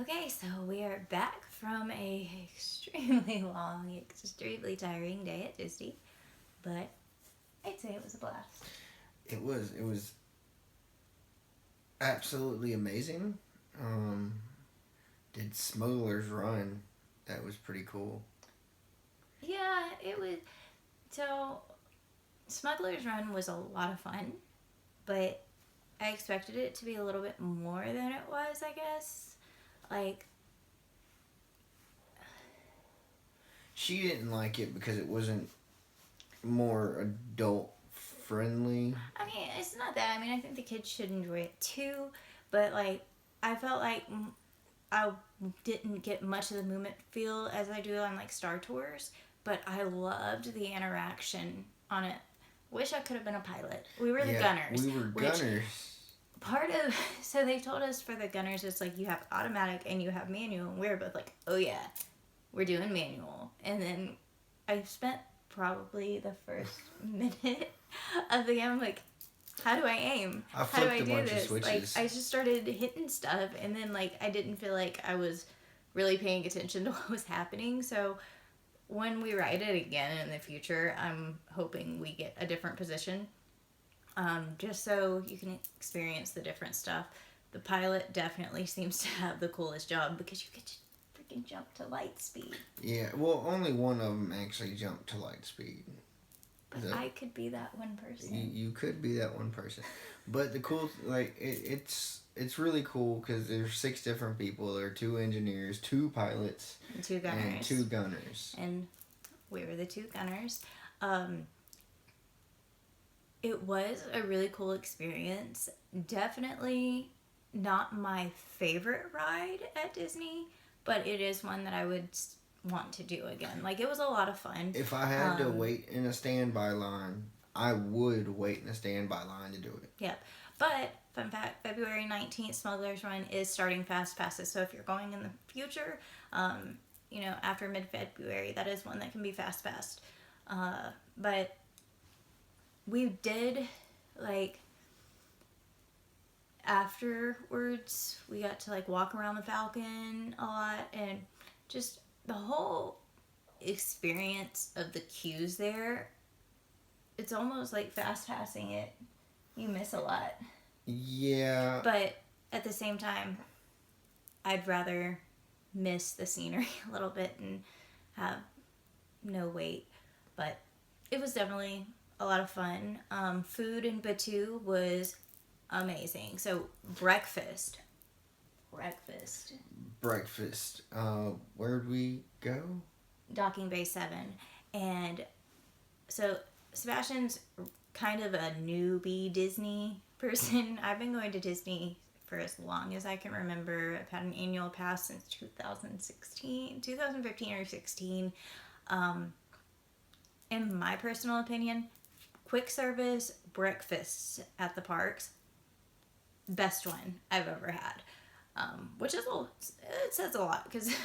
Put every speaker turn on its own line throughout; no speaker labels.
Okay, so we are back from a extremely long, extremely tiring day at Disney, but I'd say it was a blast.
It was absolutely amazing. Um, did Smuggler's Run. That was pretty cool.
Yeah, it was. So, Smuggler's Run was a lot of fun, but I expected it to be a little bit more than it was, I guess. Like,
She didn't like it because it wasn't more adult friendly.
I mean, it's not that. I mean, I think the kids should enjoy it too, but like, I felt like I didn't get much of the movement feel as I do on like Star Tours, but I loved the interaction on it. Wish I could have been a pilot. We were the
Yeah,
gunners,
we were
which
gunners.
part of so they told us for the gunners it's like you have automatic and you have manual, and we were both like, oh yeah, we're doing manual. And then I spent probably the first minute of the game I'm like, how do I aim?
I
How do
flipped
I
a
do
bunch of
this? Like,
switches.
I just started hitting stuff, and then like I didn't feel like I was really paying attention to what was happening. So when we ride it again in the future, I'm hoping we get a different position, just so you can experience the different stuff. The pilot definitely seems to have the coolest job because you get to freaking jump to light speed.
Yeah, well, only one of them actually jumped to light speed.
But
The
I could be that one person.
you could be that one person, but the cool it's really cool because there's six different people. There are two engineers, two pilots,
And two
and
gunners.
two gunners.
And we were the two gunners. Um, it was a really cool experience. Definitely not my favorite ride at Disney, but it is one that I would want to do again. Like, it was a lot of fun.
If I had to wait in a standby line, I would wait in a standby line to do it.
Yep. But, fun fact, February 19th, Smuggler's Run is starting fast passes. So if you're going in the future, after mid February, that is one that can be fast passed. But we did, like, afterwards, we got to, like, walk around the Falcon a lot, and just the whole experience of the queues there, it's almost like fast passing it. You miss a lot.
Yeah,
But at the same time, I'd rather miss the scenery a little bit and have no wait. But it was definitely a lot of fun. Food in Batuu was amazing. So breakfast,
breakfast. Where'd we go?
Docking Bay 7. And so Sebastian's kind of a newbie Disney person. I've been going to Disney for as long as I can remember. I've had an annual pass since 2015 or 16. In my personal opinion, quick service breakfasts at the parks, best one I've ever had. Which is it says a lot because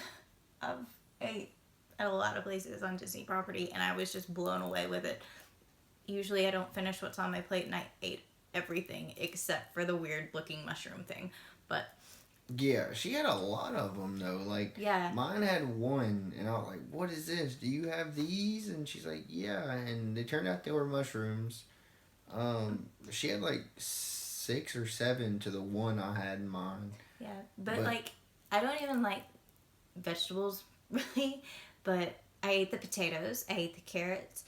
I've ate at a lot of places on Disney property and I was just blown away with it. Usually I don't finish what's on my plate and I ate everything except for the weird looking mushroom thing. But
Yeah, she had a lot of them though. Like
yeah,
mine had one, and I was like, "What is this? Do you have these?" And she's like, "Yeah." And they turned out they were mushrooms. She had like six or seven to the one I had in mine.
yeah. But
But
like, I don't even like vegetables really, but I ate the potatoes, I ate the carrots,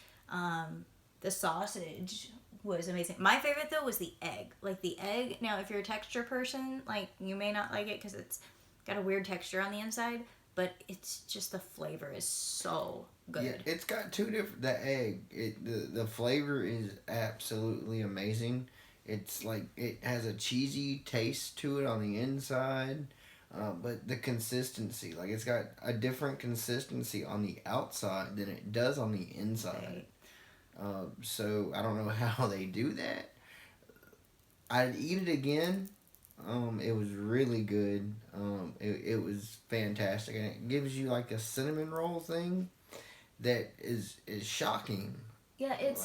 the sausage was amazing. My favorite though was the egg. Like the egg. Now, if you're a texture person, like you may not like it because it's got a weird texture on the inside, but it's just the flavor is so
yeah,
good.
it's got two different. The egg, the flavor is absolutely amazing. It's like it has a cheesy taste to it on the inside. But the consistency, like it's got a different consistency on the outside than it does on the inside.
Right.
So I don't know how they do that. I'd eat it again. It was really good. It was fantastic, and it gives you like a cinnamon roll thing that is shocking.
Yeah,
Like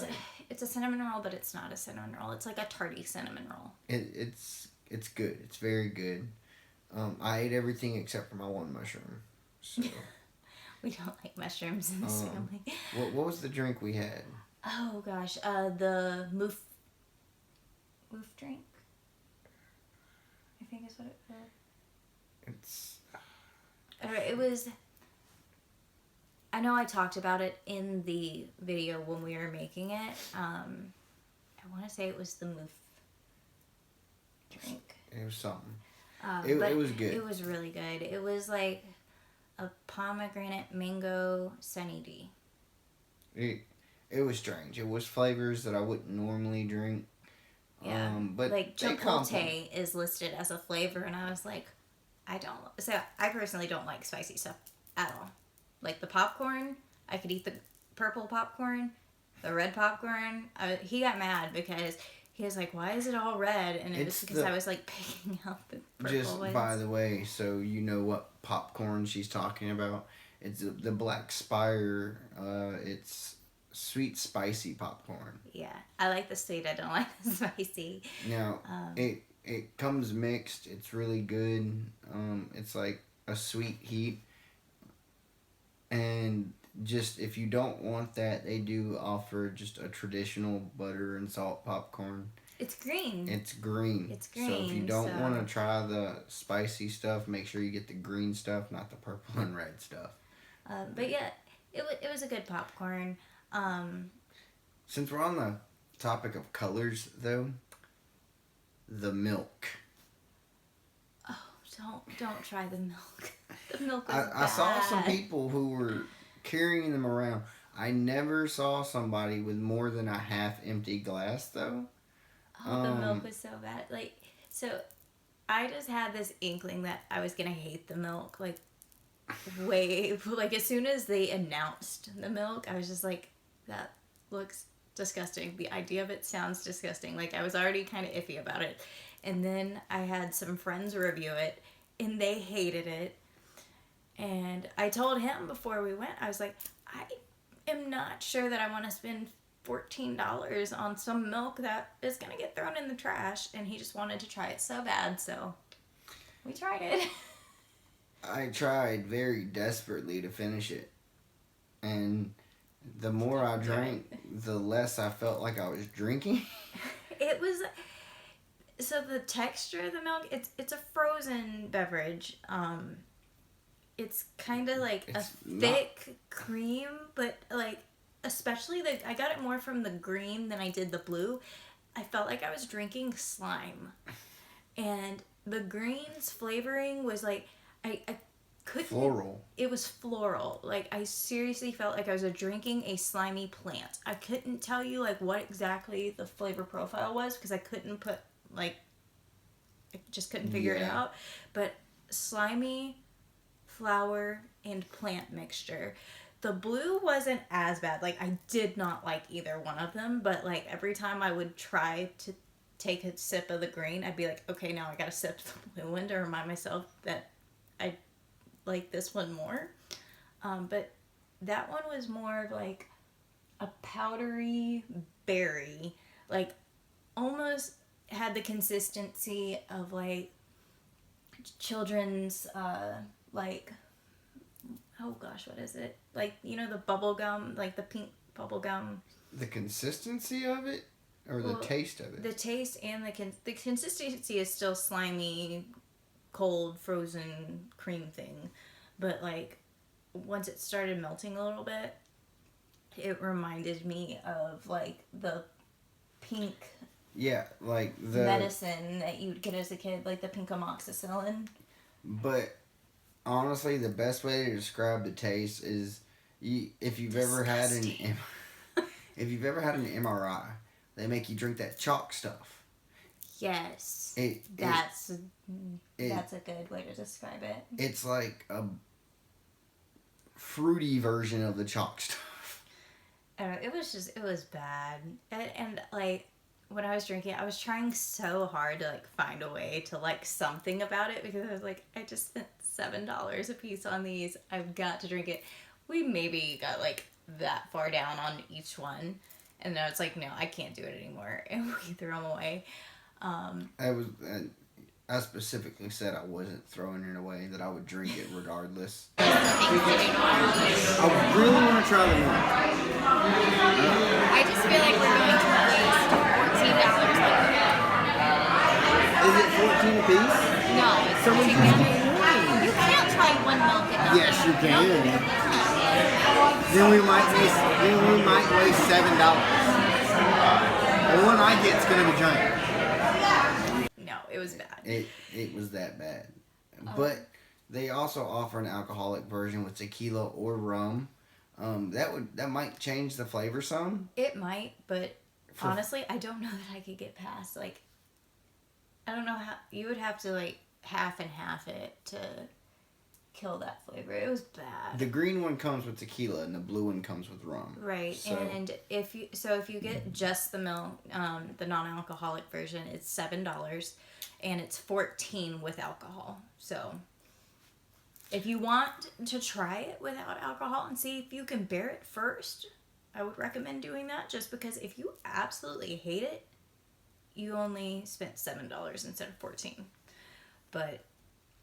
it's a cinnamon roll, but it's not a cinnamon roll. It's like a tarty cinnamon roll.
it's good. It's very good. I ate everything except for my one mushroom. So.
We don't like mushrooms in this family.
What was the drink we had?
Oh gosh, the moof drink. I think is what it was.
It's.
It was. I know I talked about it in the video when we were making it. I want to say it was the moof drink.
It was something.
But
it was good.
It was really good. It was like a pomegranate mango sunny D.
It was strange. It was flavors that I wouldn't normally drink.
Yeah,
but
like chipotle is listed as a flavor, and I was like, I personally don't like spicy stuff at all. Like the popcorn, I could eat the purple popcorn, the red popcorn. He got mad because he was like, "Why is it all red?" And it was because I was like picking out the purple ones.
By the way, so you know what popcorn she's talking about. It's the Black Spire. It's sweet spicy popcorn.
Yeah, I like the sweet. I don't like the spicy.
Now it comes mixed. It's really good. It's like a sweet heat. And just if you don't want that, they do offer just a traditional butter and salt popcorn.
It's green.
It's green.
It's green.
So if you don't want to try the spicy stuff, make sure you get the green stuff, not the purple and red stuff.
But yeah, it was a good popcorn.
Since we're on the topic of colors, though, the milk.
Oh, don't try the milk. The milk is bad.
I saw some people who were carrying them around. I never saw somebody with more than a half-empty glass, though.
Oh, the milk was so bad. So I just had this inkling that I was gonna hate the milk. As soon as they announced the milk, I was just like, that looks disgusting. The idea of it sounds disgusting. I was already kind of iffy about it. And then I had some friends review it, and they hated it. And I told him before we went, I was like, I am not sure that I want to spend $14 on some milk that is going to get thrown in the trash. And he just wanted to try it so bad, so we tried it.
I tried very desperately to finish it. And the more I drank, the less I felt like I was drinking.
It was... So the texture of the milk, it's a frozen beverage. It's kind of like a thick cream, but especially I got it more from the green than I did the blue. I felt like I was drinking slime, and the green's flavoring was I couldn't.
Floral.
It was floral. I seriously felt like I was drinking a slimy plant. I couldn't tell you what exactly the flavor profile was because I couldn't put I just couldn't figure it out. But slimy, flour, and plant mixture. The blue wasn't as bad. I did not like either one of them, but every time I would try to take a sip of the green, I'd be like, okay, now I gotta sip the blue one to remind myself that I like this one more. But that one was more a powdery berry. Almost had the consistency of children's oh gosh, what is it? The bubble gum, the pink bubble gum.
The consistency of it or the taste of it?
The taste and the consistency is still slimy, cold, frozen cream thing. But once it started melting a little bit, it reminded me of the pink
the
medicine that you'd get as a kid, the pink amoxicillin.
But honestly, the best way to describe the taste is if you've ever had an MRI, they make you drink that chalk stuff.
Yes, that's a good way to describe it.
It's like a fruity version of the chalk stuff.
It was bad, and when I was drinking it, I was trying so hard to find a way to something about it because I was I just spent $7 a piece on these. I've got to drink it. We maybe got that far down on each one, and now it's no, I can't do it anymore, and we threw them away.
I specifically said I wasn't throwing it away, that I would drink it regardless.
Things to do tomorrow.
I really want to try the milk.
I just feel like we're going to waste $14 like that.
Is it 14 a piece?
No, it's
So we can do one.
You can't try one milk at
Yes, you can. Then we might waste $7. The one I get's gonna be giant.
No, it was bad.
It was that bad. But they also offer an alcoholic version with tequila or rum. That might change the flavor some.
It might, but honestly, I don't know that I could get past, like, I don't know how, you would have to, like, half and half it to kill that flavor. It was bad.
The green one comes with tequila and the blue one comes with rum.
Right.
So,
And if you get just the milk, the non-alcoholic version, it's $7 and it's 14 with alcohol. So if you want to try it without alcohol and see if you can bear it first, I would recommend doing that, just because if you absolutely hate it, you only spent $7 instead of 14. But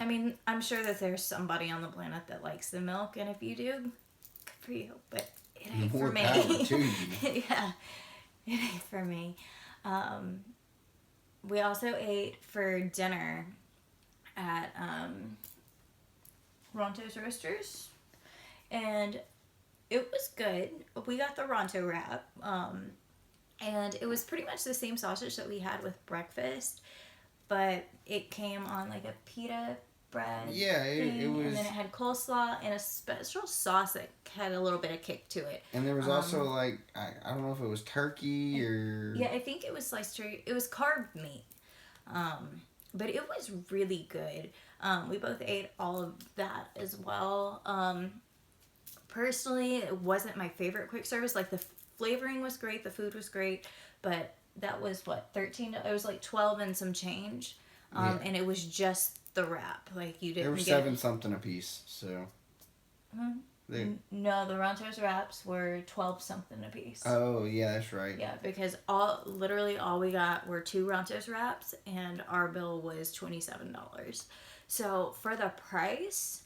I mean, I'm sure that there's somebody on the planet that likes the milk, and if you do, good for you. But it ain't
more
for me.
power to you.
Yeah, it ain't for me. We also ate for dinner at Ronto's Roasters, and it was good. We got the Ronto wrap, and it was pretty much the same sausage that we had with breakfast, but it came on like a pita bread.
Yeah, it was.
And then it had coleslaw and a special sauce that had a little bit of kick to it.
And there was also like, I don't know if it was turkey or.
Yeah, I think it was sliced turkey. It was carb meat. But it was really good. We both ate all of that as well. Personally, it wasn't my favorite quick service. Like, the flavoring was great, the food was great, but that was what, $13? It was like 12 and some change. And it was just the wrap. Like, you didn't
There were
get
7 something a piece, so.
No, the Ronto's wraps were 12 something a piece.
Oh, yeah, that's right.
Yeah, because literally all we got were 2 Ronto's wraps, and our bill was $27. So for the price,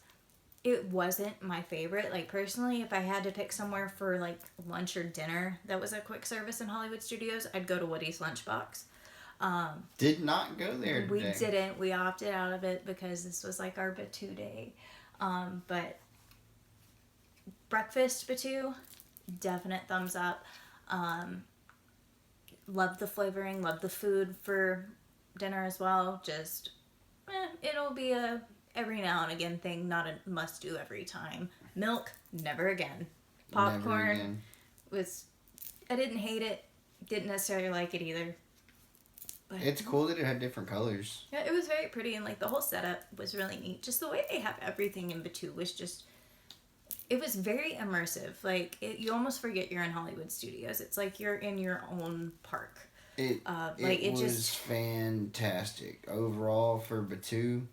it wasn't my favorite. Like, personally, if I had to pick somewhere for like lunch or dinner that was a quick service in Hollywood Studios, I'd go to Woody's Lunchbox.
Did not go there today.
We didn't. We opted out of it because this was like our Batuu day. But breakfast Batuu, definite thumbs up. Love the flavoring, love the food for dinner as well. Just, it'll be a every now and again thing, not a must do every time. Milk, never again. Popcorn
Never again.
I didn't hate it, didn't necessarily like it either. But
It's cool that it had different colors.
yeah, it was very pretty, and like the whole setup was really neat. Just the way they have everything in Batuu was just, it was very immersive. Like, you almost forget you're in Hollywood Studios. It's like you're in your own park.
It was fantastic overall for Batuu.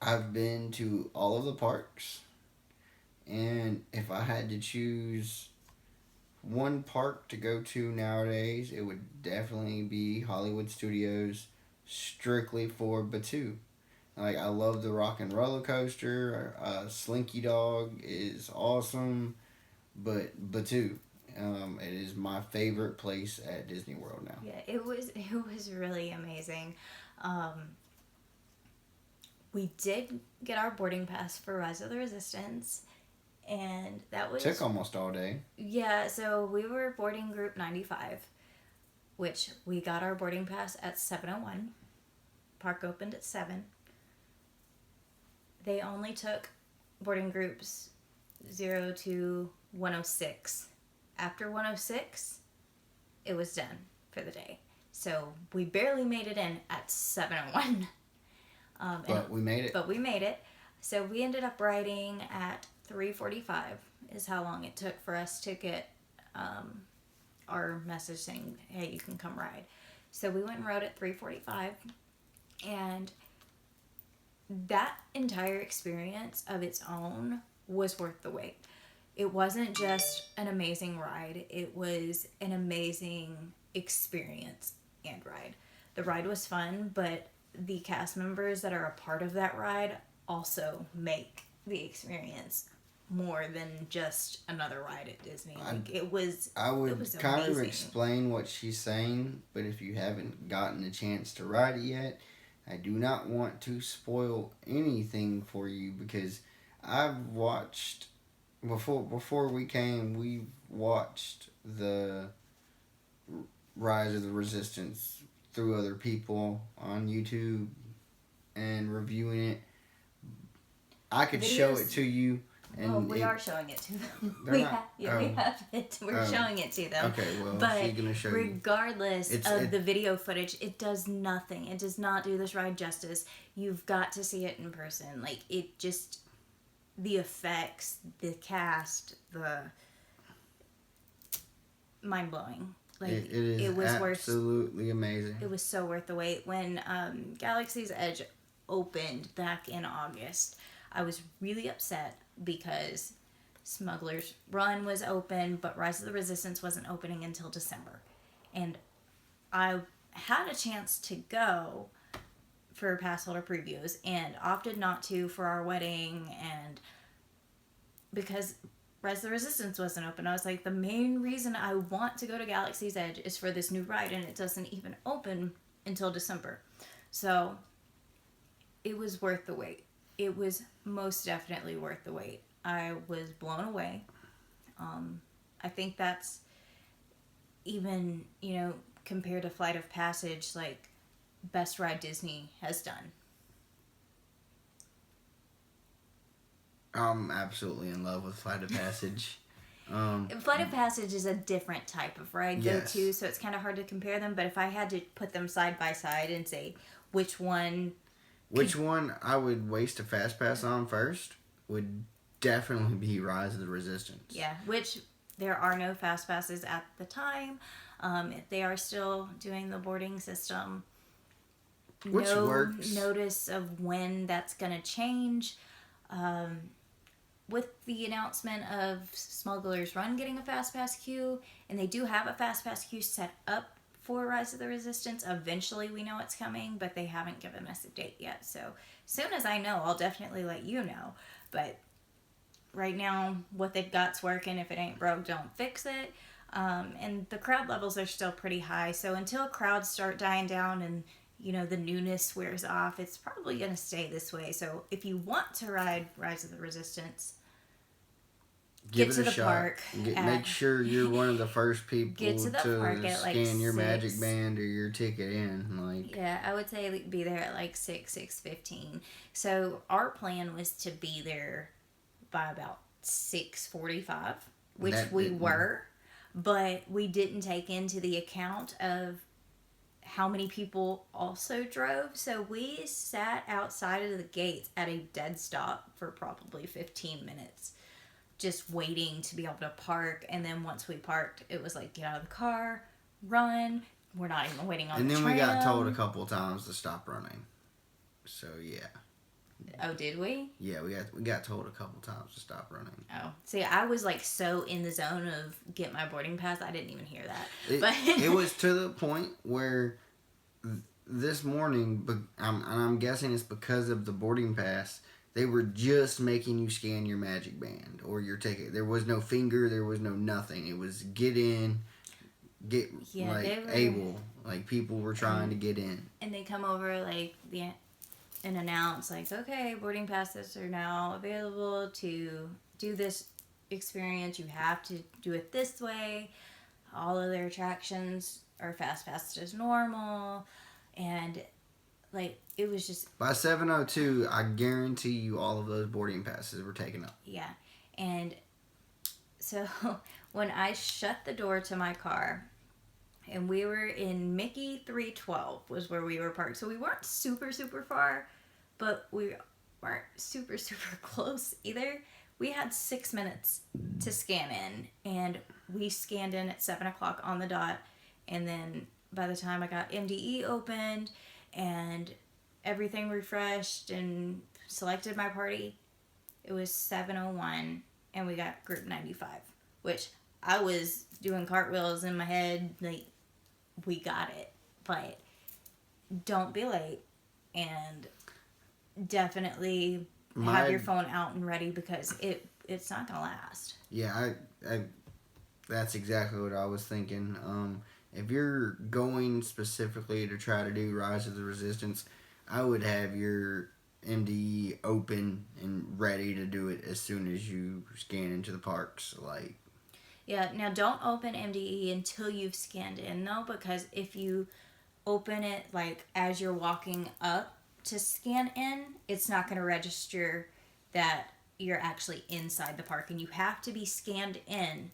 I've been to all of the parks, and if I had to choose one park to go to nowadays, it would definitely be Hollywood Studios, strictly for Batuu. Like, I love the Rock and Roller Coaster. Slinky Dog is awesome, but Batuu, it is my favorite place at Disney World now.
Yeah, it was really amazing. We did get our boarding pass for Rise of the Resistance, and that was...
Took almost all day.
Yeah, so we were boarding group 95, which we got our boarding pass at 7:01. Park opened at 7. They only took boarding groups 0 to 106. After 106, it was done for the day. So we barely made it in at 7:01.
But we made it.
But we made it. So we ended up riding at 3:45 is how long it took for us to get our message saying, hey, you can come ride. So we went and rode at 3:45, and that entire experience of its own was worth the wait. It wasn't just an amazing ride. It was an amazing experience and ride. The ride was fun, but the cast members that are a part of that ride also make the experience more than just another ride at Disney. Like
I
it
would
was
kind of
amazing.
explain what she's saying, but if you haven't gotten a chance to ride it yet, I do not want to spoil anything for you because I've watched before we came. We watched the Rise of the Resistance through other people on YouTube and reviewing it. I could show it to you. And
we are showing it to them.
We
have it. We're showing it to them.
Okay, well,
but
she's gonna show
regardless
you.
of the video footage, it does nothing. It does not do this ride justice. You've got to see it in person. Like, it just, the effects, the cast, the mind blowing. Like,
it was absolutely amazing.
It was so worth the wait. When Galaxy's Edge opened back in August, I was really upset because Smuggler's Run was open, but Rise of the Resistance wasn't opening until December. And I had a chance to go for pass holder previews and opted not to for our wedding, and because Rise of the Resistance wasn't open. I was like, the main reason I want to go to Galaxy's Edge is for this new ride, and it doesn't even open until December. So it was worth the wait. It was most definitely worth the wait. I was blown away. I think that's even, compared to Flight of Passage, like, best ride Disney has done.
I'm absolutely in love with Flight of Passage.
Flight of Passage is a different type of ride, though, too, so it's kind of hard to compare them. But if I had to put them side by side and say which one
I would waste a fast pass on first would definitely be Rise of the Resistance.
Yeah, which there are no fast passes at the time. They are still doing the boarding system.
Which works.
Notice of when that's going to change. With the announcement of Smuggler's Run getting a fast pass queue, and they do have a fast pass queue set up for Rise of the Resistance. Eventually we know it's coming, but they haven't given us a date yet. So as soon as I know, I'll definitely let you know. But right now, what they've got's working. If it ain't broke, don't fix it. And the crowd levels are still pretty high. So until crowds start dying down and, the newness wears off, it's probably going to stay this way. So if you want to ride Rise of the Resistance,
get to the park. Make sure you're one of the first people
to
scan your Magic Band or your ticket in.
Yeah, I would say be there at 6:15. So our plan was to be there by about 6:45, which we were, but we didn't take into the account of how many people also drove. So we sat outside of the gates at a dead stop for probably 15 minutes. Just waiting to be able to park, and then once we parked, it was like, get out of the car, run. We're not even waiting on the tram.
And then we got told a couple times to stop running. So yeah.
Oh, did we?
Yeah, we got told a couple times to stop running.
Oh, see, I was so in the zone of get my boarding pass, I didn't even hear that.
It was to the point where this morning, and I'm guessing it's because of the boarding pass, they were just making you scan your Magic Band or your ticket. There was no finger. There was no nothing. It was get in, able. Like, people were trying to get in.
And they come over, and announce, okay, boarding passes are now available to do this experience. You have to do it this way. All of their attractions are fast passed as normal. And it was just...
By 7:02, I guarantee you all of those boarding passes were taken up.
Yeah. And so when I shut the door to my car, and we were in Mickey 312 was where we were parked. So we weren't super, super far, but we weren't super, super close either. We had 6 minutes to scan in, and we scanned in at 7 o'clock on the dot. And then by the time I got MDE opened and everything refreshed and selected my party, it was 7:01, and we got group 95, which I was doing cartwheels in my head, we got it. But don't be late, and definitely have
My
your phone out and ready because it's not gonna last.
Yeah, I that's exactly what I was thinking. If you're going specifically to try to do Rise of the Resistance, I would have your MDE open and ready to do it as soon as you scan into the parks. Like,
Yeah, now don't open MDE until you've scanned in though, because if you open it like as you're walking up to scan in, it's not going to register that you're actually inside the park, and you have to be scanned in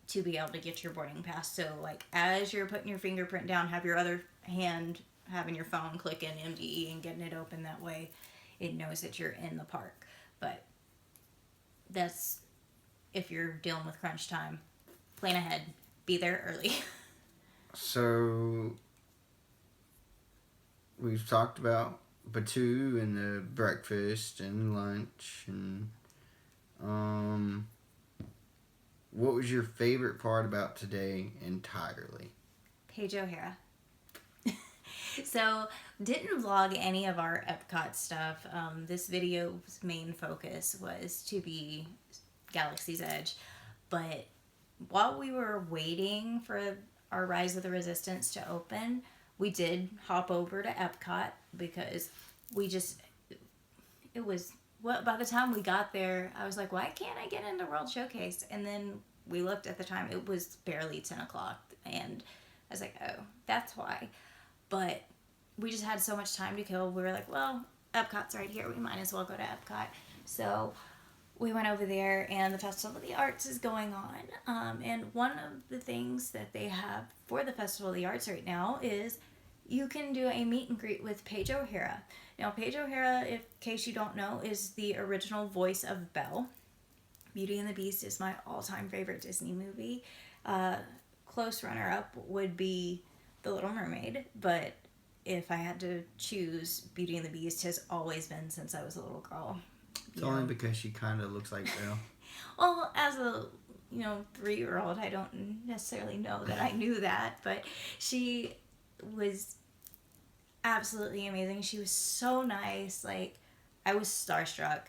to be able to get your boarding pass. So like as you're putting your fingerprint down, have your other hand having your phone click in MDE and getting it open, that way it knows that you're in the park. But that's if you're dealing with crunch time, plan ahead, be there early.
so we've talked about Batuu and the breakfast and lunch and what was your favorite part about today entirely?
Paige O'Hara. So, didn't vlog any of our Epcot stuff. This video's main focus was to be Galaxy's Edge. But while we were waiting for our Rise of the Resistance to open, we did hop over to Epcot because we just, it was, well, by the time we got there, I was like, why can't I get into World Showcase? And then we looked at the time, it was barely 10 o'clock. And I was like, oh, that's why. But we just had so much time to kill. We were like, well, Epcot's right here. We might as well go to Epcot. So we went over there, and the Festival of the Arts is going on. And one of the things that they have for the Festival of the Arts right now is you can do a meet and greet with Paige O'Hara. Now, Paige O'Hara, in case you don't know, is the original voice of Belle. Beauty and the Beast is my all-time favorite Disney movie. Close runner-up would be The Little Mermaid, but if I had to choose, Beauty and the Beast has always been since I was a little girl.
It's only because she kind of looks like Belle.
Well, as a 3-year-old, I don't necessarily know that I knew that, but she was absolutely amazing. She was so nice. Like, I was starstruck.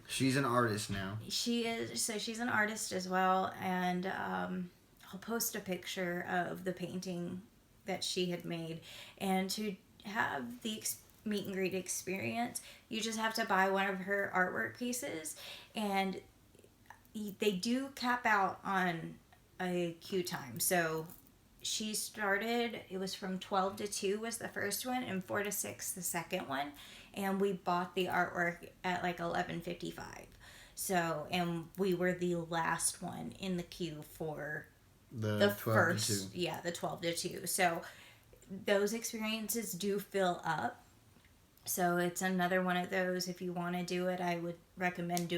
She's an artist now.
She is. So she's an artist as well, and I'll post a picture of the painting that she had made. And to have the meet and greet experience, you just have to buy one of her artwork pieces, and they do cap out on a queue time. So she started, it was from 12 to 2 was the first one, and 4 to 6 the second one, and we bought the artwork at like 11:55. So, and we were the last one in the queue for the
12
first
to 2.
Yeah, the 12 to 2. So those experiences do fill up. So it's another one of those, if you want to do it, I would recommend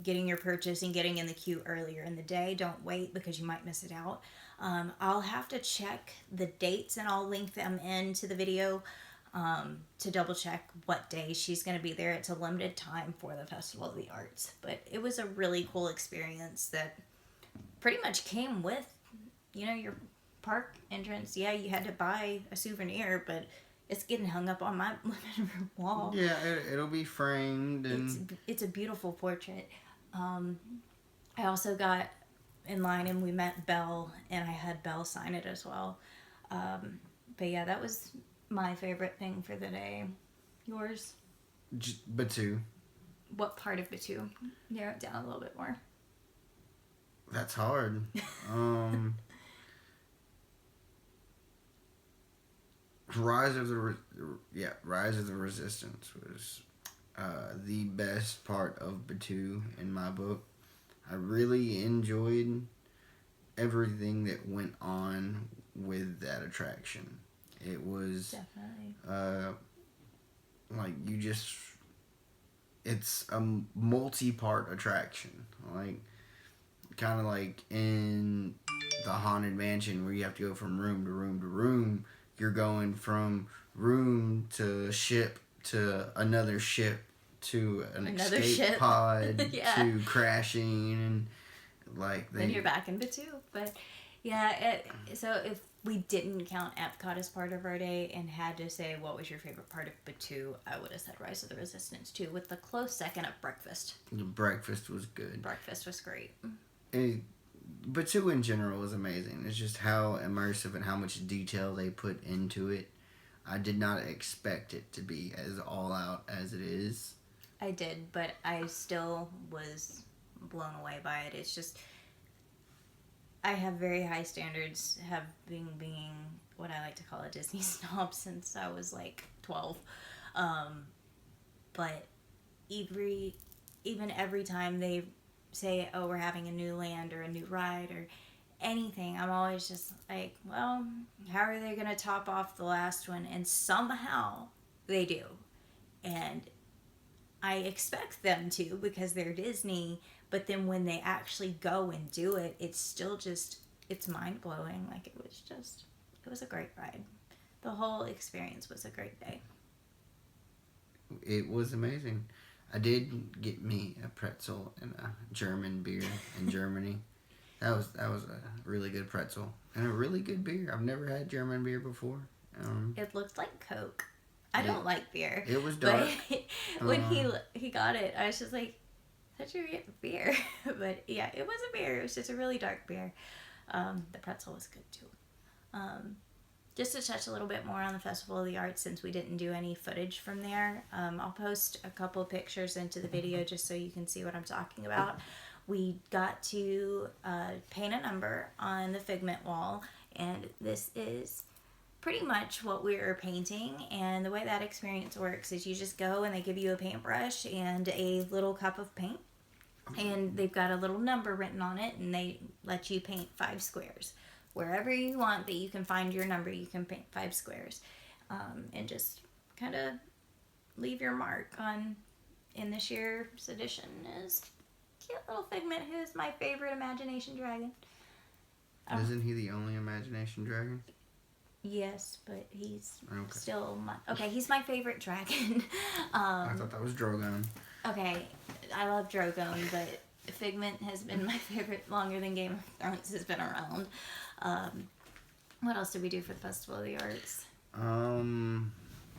getting your purchase and getting in the queue earlier in the day. Don't wait because you might miss it out. I'll have to check the dates, and I'll link them into the video to double check what day she's going to be there. It's a limited time for the Festival of the Arts, but it was a really cool experience that pretty much came with, your park entrance. Yeah, you had to buy a souvenir, but it's getting hung up on my living room wall.
Yeah, it'll be framed, and
it's a beautiful portrait. I also got in line and we met Belle, and I had Belle sign it as well. But yeah, that was my favorite thing for the day. Yours?
Batuu.
What part of Batuu? Narrow it down a little bit more.
That's hard. Rise of the Resistance was the best part of Batuu in my book. I really enjoyed everything that went on with that attraction. It was
definitely
it's a multi-part attraction, like kind of like in the Haunted Mansion where you have to go from room to room to room. You're going from room to ship to another ship to another escape pod
yeah.
to crashing, and like
then you're back in Batuu. But yeah, so if we didn't count Epcot as part of our day and had to say what was your favorite part of Batuu, I would have said Rise of the Resistance too, with the close second of breakfast.
The breakfast was good.
Breakfast was great.
Batuu in general was amazing. It's just how immersive and how much detail they put into it. I did not expect it to be as all out as it is.
I did, but I still was blown away by it. It's just, I have very high standards, have been being what I like to call a Disney snob since I was like 12. But even every time they say, oh, we're having a new land or a new ride or anything, I'm always just like, well, how are they going to top off the last one? And somehow they do. And I expect them to because they're Disney, but then when they actually go and do it, it's still just, it's mind-blowing. Like, it was a great ride. The whole experience was a great day.
It was amazing. I did get me a pretzel and a German beer in Germany. That was a really good pretzel and a really good beer. I've never had German beer before.
It looked like Coke. I don't like beer.
It was dark.
But when he got it, I was just like, I thought you were getting beer. But yeah, it was a beer. It was just a really dark beer. The pretzel was good too. Just to touch a little bit more on the Festival of the Arts, since we didn't do any footage from there, I'll post a couple pictures into the video just so you can see what I'm talking about. We got to paint a number on the Figment wall, and this is pretty much what we were painting. And the way that experience works is you just go and they give you a paintbrush and a little cup of paint, and they've got a little number written on it, and they let you paint 5 squares. Wherever you want that you can find your number, you can paint 5 squares, and just kind of leave your mark on. In this year's edition is cute little Figment, who's my favorite imagination dragon.
Isn't he the only imagination dragon?
Yes, but he's still he's my favorite dragon.
I thought that was Drogon.
Okay, I love Drogon, but Figment has been my favorite longer than Game of Thrones has been around. What else did we do for the Festival of the Arts? I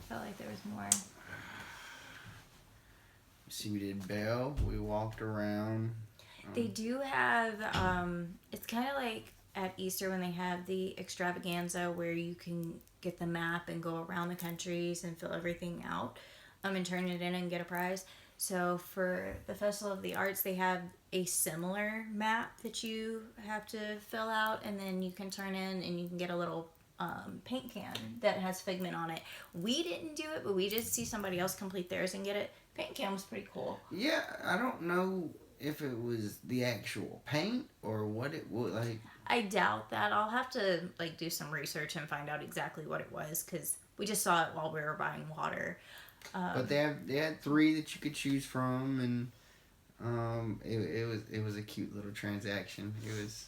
felt like there was more.
See, we did Belle. We walked around.
They do have, it's kind of like at Easter when they have the extravaganza where you can get the map and go around the countries and fill everything out and turn it in and get a prize. So for the Festival of the Arts, they have a similar map that you have to fill out, and then you can turn in and you can get a little paint can that has Figment on it. We didn't do it, but we did see somebody else complete theirs and get it. Paint can was pretty cool.
Yeah, I don't know if it was the actual paint or what it was like.
I doubt that. I'll have to do some research and find out exactly what it was, because we just saw it while we were buying water.
But they had 3 that you could choose from, and it was a cute little transaction. It was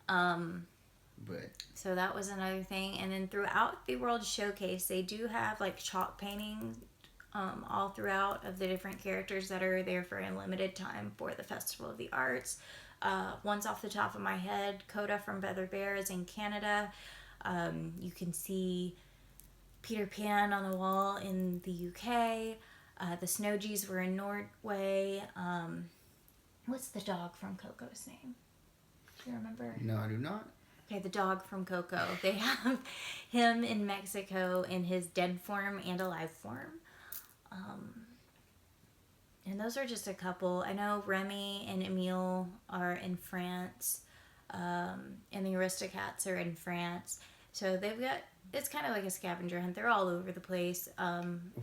But
so that was another thing. And then throughout the World Showcase, they do have chalk paintings all throughout of the different characters that are there for a limited time for the Festival of the Arts. One's off the top of my head, Coda from Feather Bear is in Canada. You can see Peter Pan on the wall in the UK. The Snowgees were in Norway. What's the dog from Coco's name? Do you remember?
No, I do not.
Okay, the dog from Coco. They have him in Mexico in his dead form and alive form. And those are just a couple. I know Remy and Emile are in France. And the Aristocats are in France. So they've got, it's kind of like a scavenger hunt. They're all over the place.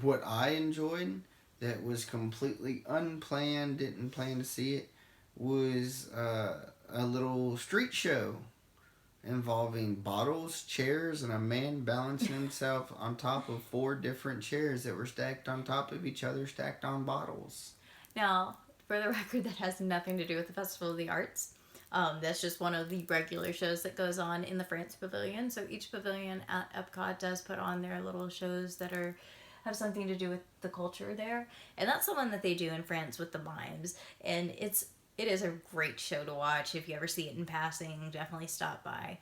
What I enjoyed that was completely unplanned, didn't plan to see it, was a little street show involving bottles, chairs, and a man balancing himself on top of 4 different chairs that were stacked on top of each other, stacked on bottles.
Now, for the record, that has nothing to do with the Festival of the Arts. That's just one of the regular shows that goes on in the France Pavilion. So each pavilion at Epcot does put on their little shows that have something to do with the culture there. And that's the one that they do in France with the mimes. And it is a great show to watch. If you ever see it in passing, definitely stop by.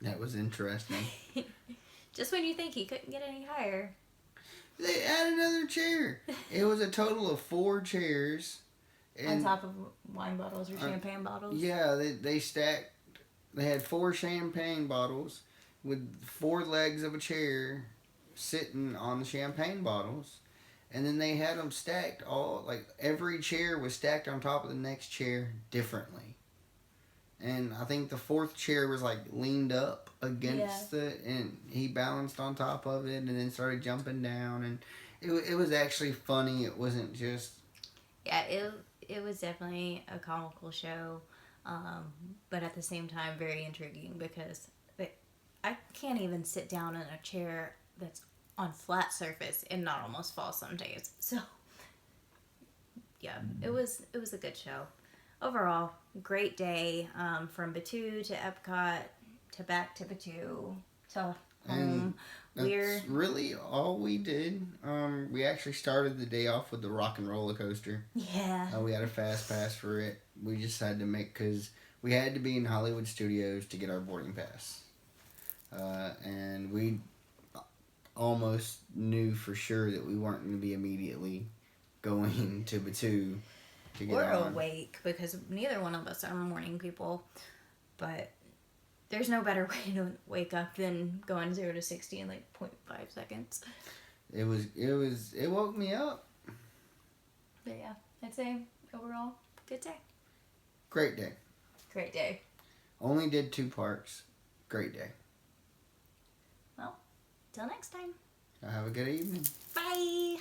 That was interesting.
Just when you think he couldn't get any higher.
They add another chair. It was a total of 4 chairs.
On top of wine bottles or champagne bottles?
Yeah, they stacked. They had 4 champagne bottles with 4 legs of a chair sitting on the champagne bottles. And then they had them stacked every chair was stacked on top of the next chair differently. And I think the 4th chair was leaned up against and he balanced on top of it and then started jumping down. And it was actually funny. It wasn't just...
Yeah, it was definitely a comical show. But at the same time, very intriguing because I can't even sit down in a chair that's on flat surface and not almost fall some days. So, yeah, it was a good show. Overall, great day from Batuu to Epcot to back to Batuu to home.
That's really all we did. We actually started the day off with the rock and roller coaster.
Yeah.
We had a fast pass for it. We just had to because we had to be in Hollywood Studios to get our boarding pass. And we almost knew for sure that we weren't going to be immediately going to Batuu to get
We're
on.
awake because neither one of us are morning people, but there's no better way to wake up than going 0 to 60 in 0.5 seconds.
It woke me up.
But yeah, I'd say overall, good day.
Great day.
Great day.
Only did 2 parks. Great day.
Well, till next time.
Have a good evening.
Bye.